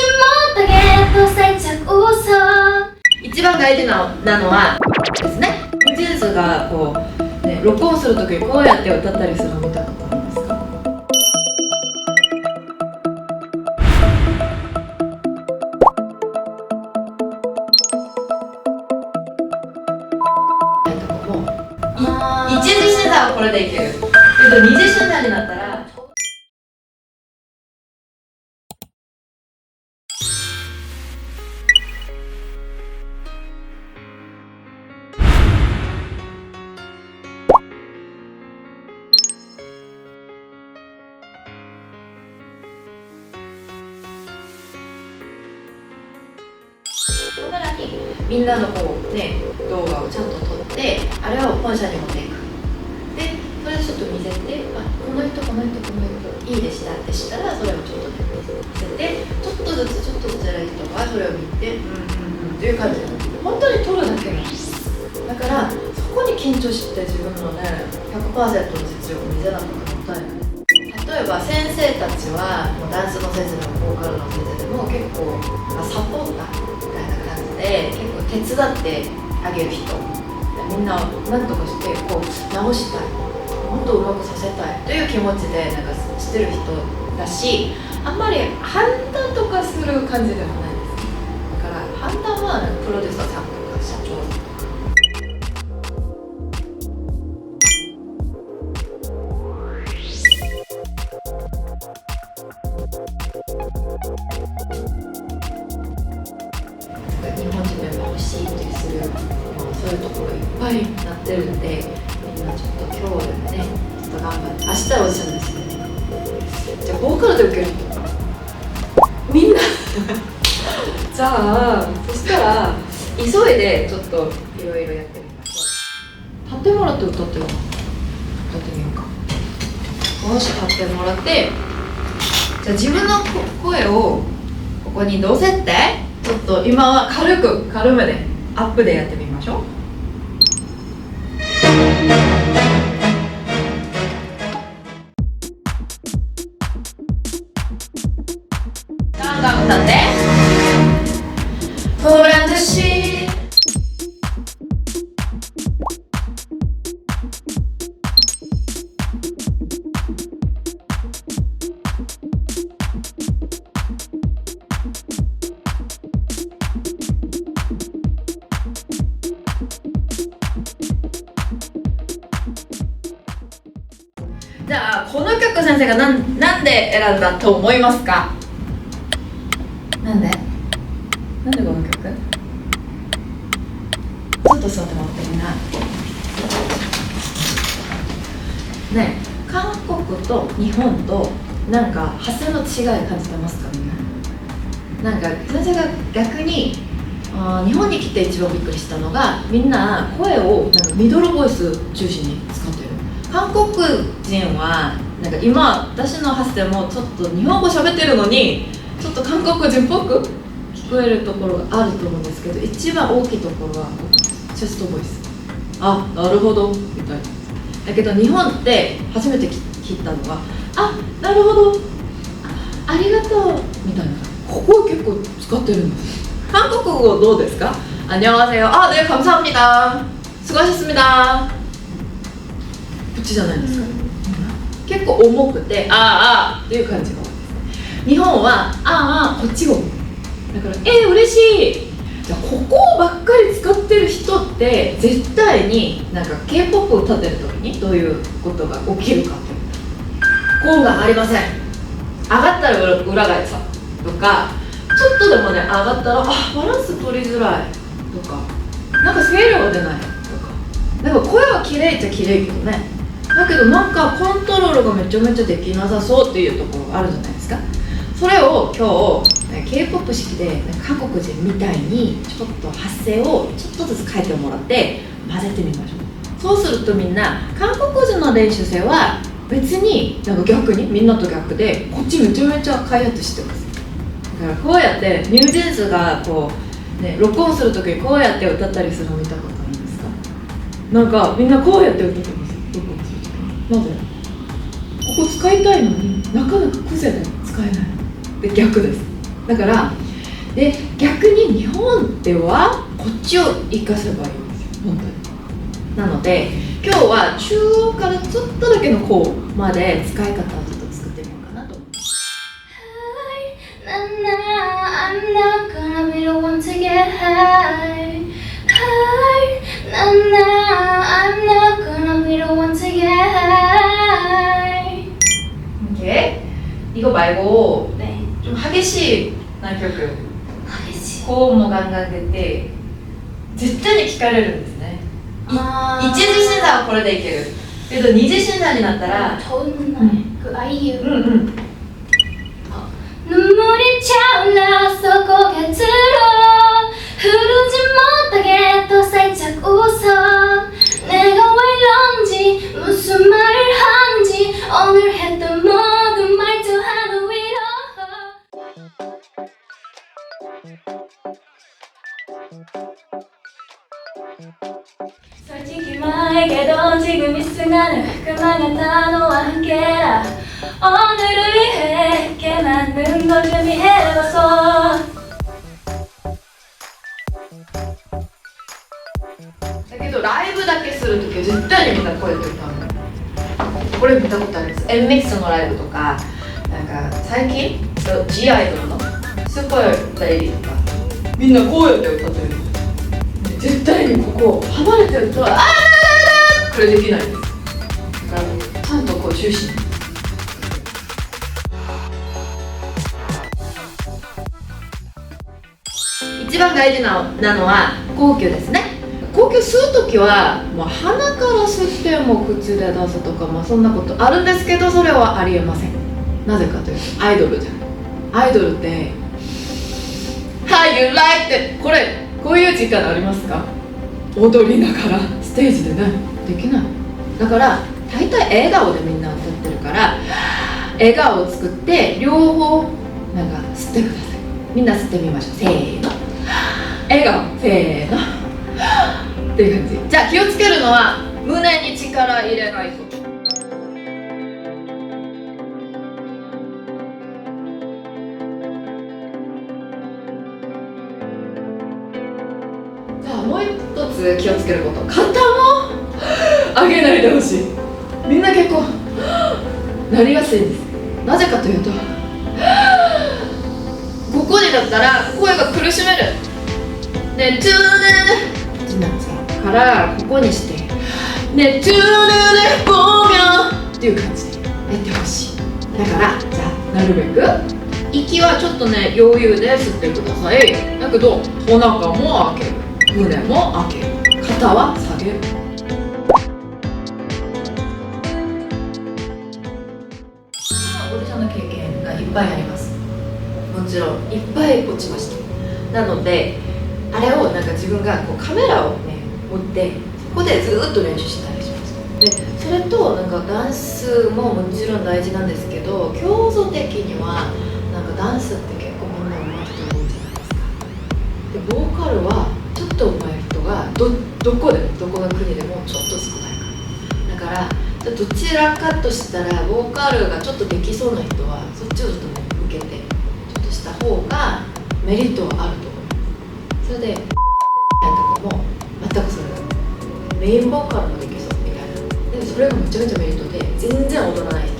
못하게 또 살짝 웃어。 一番大事なのはですね。ジュンスがこう、ね、録音するときにこうやって歌ったりするの見たことありますか？一次審査はこれでいける。二次審査になったらさらにみんなのこうね動画をちゃんと撮ってあれを本社に持っていく。でそれをちょっと見せて、この人いいでしたってしたらそれをちょっと見せてちょっとずつ偉い人がそれを見てっていう感じで本当に撮るだけなんです。だからそこに緊張して自分のね 100% の実力を見せなかったらもったいない。例えば先生たちはもうダンスの先生でもボーカルの先生でも結構、サポーターみたいな感じで結構手伝ってあげる人、みんなを何とかしてこう直したい、もっとうまくさせたいという気持ちでなんかしてる人だし、あんまり判断とかする感じではないです。だから判断はプロデューサーさんとか社長さんとか。日本人メンバー欲しいってする、そういうところいっぱいなってるんで、みんなちょっと今日でもねちょっと頑張って、明日はオーディションですよね。じゃあボーカルで受ける人みんなじゃあそしたら急いでちょっといろいろやってみましょう。立ってもらって歌ってみようか。もし立ってもらって、じゃあ自分の声をここに乗せて、ちょっと今は軽めでアップでやってみましょう。ガンガン歌って。보란 듯이じゃあこの曲先生がなんで選んだと思いますか？なんでこの曲？ちょっと座ってもらってみんな。ね、韓国と日本となんか発声の違い感じてますかみんな？なんか先生が逆に日本に来て一番びっくりしたのが、みんな声をなんかミドルボイス中心に使ってる。韓国人はなんか今私の発声もちょっと日本語喋ってるのにちょっと韓国人っぽく聞こえるところがあると思うんですけど、一番大きいところはチェストボイス。あ、なるほどみたいな。だけど日本って初めて聞いたのは、あ、なるほど、ありがとうみたいな、ここを結構使ってるんです。韓国語どうですか？안녕하세요。네、감사합니다。수고하셨습니다。こっちじゃないですか。結構重くて、っていう感じが多いです。日本は、こっちが重い。だから、嬉しい。じゃあここばっかり使ってる人って絶対になんか K-POP を歌ってる時にどういうことが起きるかっていうと、高音がありません。上がったら裏返ったとか、ちょっとでもね上がったらバランス取りづらいとか、なんか声量が出ないとか。でも声は綺麗っちゃ綺麗けどね、だけどなんかコントロールがめちゃめちゃできなさそうっていうところがあるじゃないですか。それを今日 K-POP 式で韓国人みたいにちょっと発声をちょっとずつ変えてもらって混ぜてみましょう。そうするとみんな韓国人の練習生は別になんか逆にみんなと逆でこっちめちゃめちゃ開発してます。だからこうやってニュージェンズがこう、ね、録音するときにこうやって歌ったりするの見たことあるんですか？なんかみんなこうやって歌ってます。録音するときなぜ？ここ使いたいのになかなか癖で使えないで逆です。だからで逆に日本ではこっちを活かせばいいんですよ本当に。なので今日は中央からちょっとだけのこうまで使い方をちょっと作ってみようかなと思います。I'm not gonna be the one to get high. I'm not gonna be the one to get high. 오케이. 이거 말고 네. 좀激しい難曲激しい。高音もガンガン出て絶対に聞かれるんですね。一次審査はこれでいけるけど二次審査になったら 저는 그 아이유. 눈물이 차올라서 고개 들어 흐르지 못하게 또 살짝 웃어 내가 왜 이런지 무슨 말을 하는지 오늘 했던 모든 말도 하루 위로 솔직히 말해도 지금 이 순간은 그만한 나와 함께라 오늘을 위해 꽤 많은 걸 준비해봤어 だけどライブだけするときは絶対にみんなこうやって歌うの。これ見たことあるんです。MX のライブとかなんか最近 G アイドルのスーパーダイリーとかみんなこうやって歌ってる。絶対にここ離れてるとこれできないんです。だからちゃんとこう中心一番大事なのは呼吸ですね。呼吸吸うときはもう鼻から吸っても口で出すとか、そんなことあるんですけどそれはありえません。なぜかというとアイドルじゃん。アイドルって「How you like」ってこういう時間ありますか？踊りながらステージでねできない。だから大体笑顔でみんな歌ってるから笑顔を作って両方なんか吸ってください。みんな吸ってみましょう。せーの笑顔せーのっていう感じ。じゃあ気をつけるのは胸に力入れないこと。じゃあもう一つ気をつけること、肩も上げないでほしい。みんな結構なりやすいんです。なぜかというとここにだったら声が苦しめる。ね、トゥーネからここにしてね、トゥーネ5秒っていう感じでやってほしい。だからじゃあなるべく息はちょっとね余裕で吸ってください。だけどお腹も開ける、胸も開ける、肩は下げる。オーディションの経験がいっぱいあります。もちろんいっぱい落ちました。なのであれをなんか自分がこうカメラをね持ってそこでずっと練習したりしました。でそれとなんかダンスももちろん大事なんですけど、競争的にはなんかダンスって結構みんな上手い人多いじゃないですか。でボーカルはちょっと上手い人がどこでもどこの国でもちょっと少ないから。だからどちらかとしたらボーカルがちょっとできそうな人はそっちをちょっとね受けてちょっとした方がメリットはあると思います。それでとかも全くそれがメインボーカルもできそうみたいな。でそれがめちゃめちゃメリットで全然踊らない人